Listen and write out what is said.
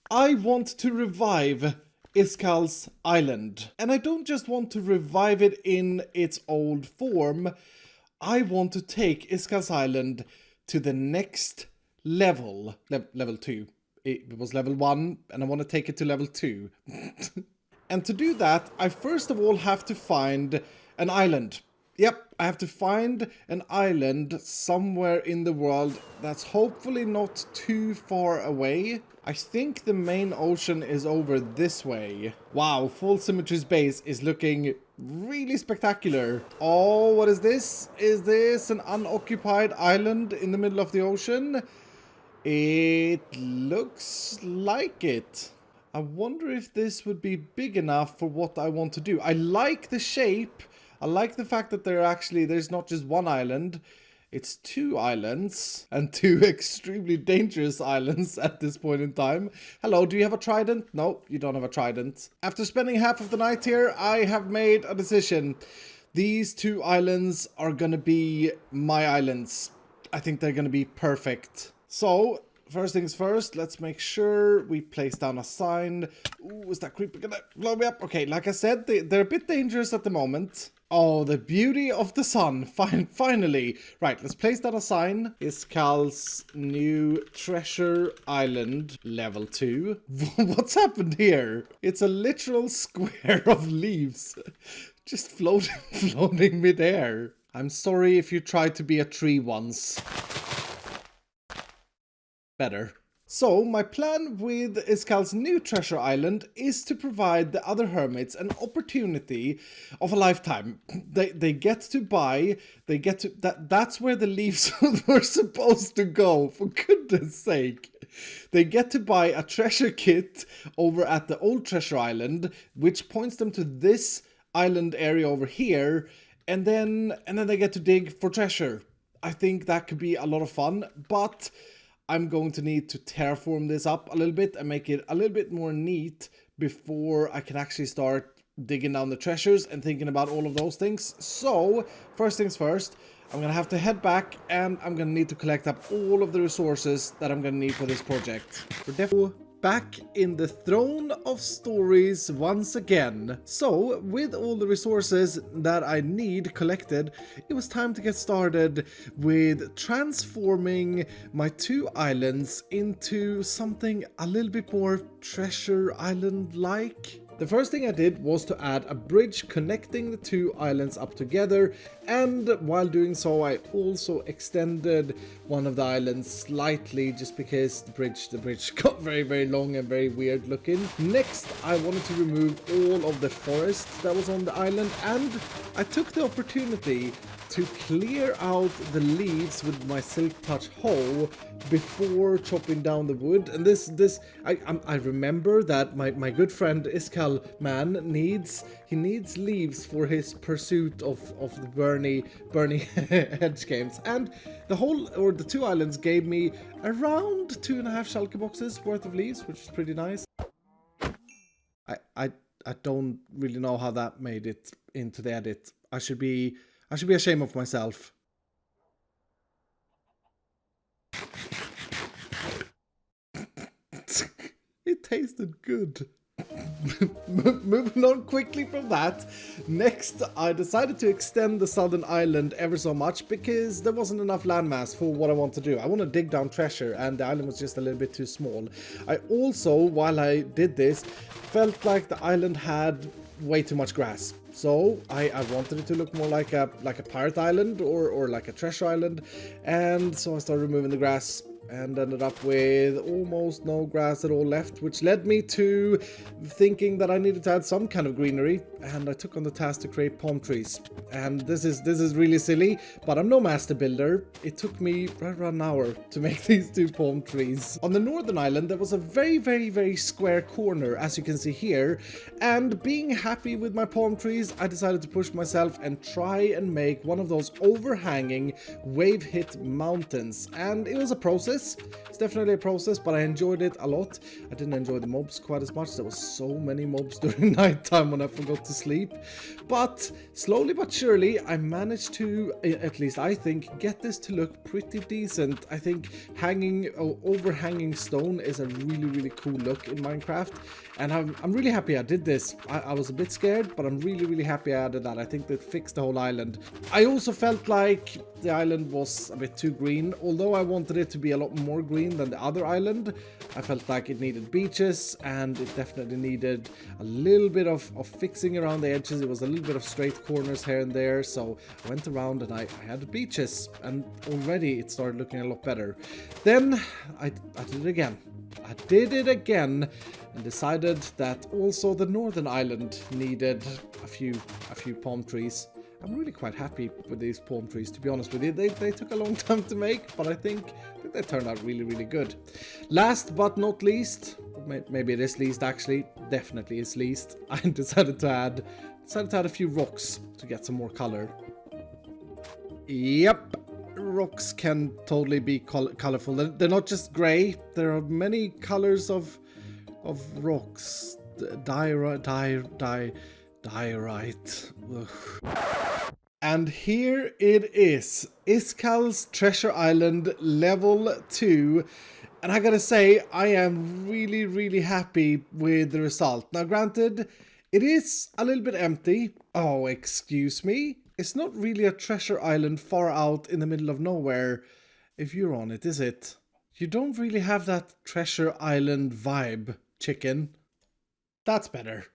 I want to revive Iskall's Island. And I don't just want to revive it in its old form. I want to take Iskall's Island to the next level. Level 2. It was level 1 and I want to take it to level 2. And to do that, I first of all have to find an island. Yep, I have to find an island somewhere in the world that's hopefully not too far away. I think the main ocean is over this way. Wow, Full Symmetry's base is looking really spectacular. Oh, what is this? Is this an unoccupied island in the middle of the ocean? It looks like it. I wonder if this would be big enough for what I want to do. I like the shape. I like the fact that there's not just one island. It's 2 islands. And 2 extremely dangerous islands at this point in time. Hello, do you have a trident? No, you don't have a trident. After spending half of the night here, I have made a decision. These 2 islands are gonna be my islands. I think they're gonna be perfect. So, first things first, let's make sure we place down a sign. Ooh, is that creeper gonna blow me up? Okay, like I said, they're a bit dangerous at the moment. Oh, the beauty of the sun. Finally. Right, let's place down a sign. Iskall's new treasure island, level 2. What's happened here? It's a literal square of leaves. Just floating midair. I'm sorry if you tried to be a tree once. Better. So, my plan with Iskall's new treasure island is to provide the other hermits an opportunity of a lifetime. They get to buy, that's where the leaves were supposed to go, for goodness sake. They get to buy a treasure kit over at the old treasure island, which points them to this island area over here, and then they get to dig for treasure. I think that could be a lot of fun, but I'm going to need to terraform this up a little bit and make it a little bit more neat before I can actually start digging down the treasures and thinking about all of those things. So, first things first, I'm going to have to head back and I'm going to need to collect up all of the resources that I'm going to need for this project. We're definitely back in the throne of stories once again. So, with all the resources that I need collected, it was time to get started with transforming my 2 islands into something a little bit more treasure island-like. The first thing I did was to add a bridge connecting the 2 islands up together, and while doing so I also extended one of the islands slightly just because the bridge got very long and very weird looking. Next, I wanted to remove all of the forest that was on the island, and I took the opportunity to clear out the leaves with my silk touch hoe before chopping down the wood. And I remember that my good friend Iskall man needs leaves for his pursuit of the Bernie hedge games. And the 2 islands gave me around 2.5 shulker boxes worth of leaves, which is pretty nice. I don't really know how that made it into the edit. I should be ashamed of myself. It tasted good. Moving on quickly from that, next I decided to extend the southern island ever so much because there wasn't enough landmass for what I want to do. I want to dig down treasure and the island was just a little bit too small. I also, while I did this, felt like the island had way too much grass. So I wanted it to look more like a pirate island or like a treasure island, and so I started removing the grass and ended up with almost no grass at all left, which led me to thinking that I needed to add some kind of greenery, and I took on the task to create palm trees. And this is really silly, but I'm no master builder. It took me right around an hour to make these 2 palm trees. On the northern island there was a very square corner, as you can see here, and being happy with my palm trees, I decided to push myself and try and make one of those overhanging wave hit mountains. And it was a process. process. It's definitely a process, but I enjoyed it a lot. I didn't enjoy the mobs quite as much. There was so many mobs during nighttime when I forgot to sleep. But slowly but surely, I managed to, at least I think, get this to look pretty decent. I think overhanging stone is a really cool look in Minecraft. And I'm really happy I did this. I was a bit scared, but I'm really happy I added that. I think that fixed the whole island. I also felt like the island was a bit too green. Although I wanted it to be a lot more green than the other island, I felt like it needed beaches, and it definitely needed a little bit of fixing around the edges. It was a little bit of straight corners here and there, so I went around and I had beaches, and already it started looking a lot better. Then I did it again. I did it again and decided that also the northern island needed a few palm trees. I'm really quite happy with these palm trees, to be honest with you. They took a long time to make, but I think they turned out really good. Last but not least, maybe it is least actually, definitely is least, I decided to add a few rocks to get some more color. Yep. Rocks can totally be colorful. They're not just gray. There are many colors of rocks. Diorite. Ugh. And here it is, Iskall's Treasure Island level 2. And I gotta say, I am really happy with the result. Now granted, it is a little bit empty. Oh, excuse me? It's not really a treasure island far out in the middle of nowhere if you're on it, is it? You don't really have that treasure island vibe, chicken. That's better.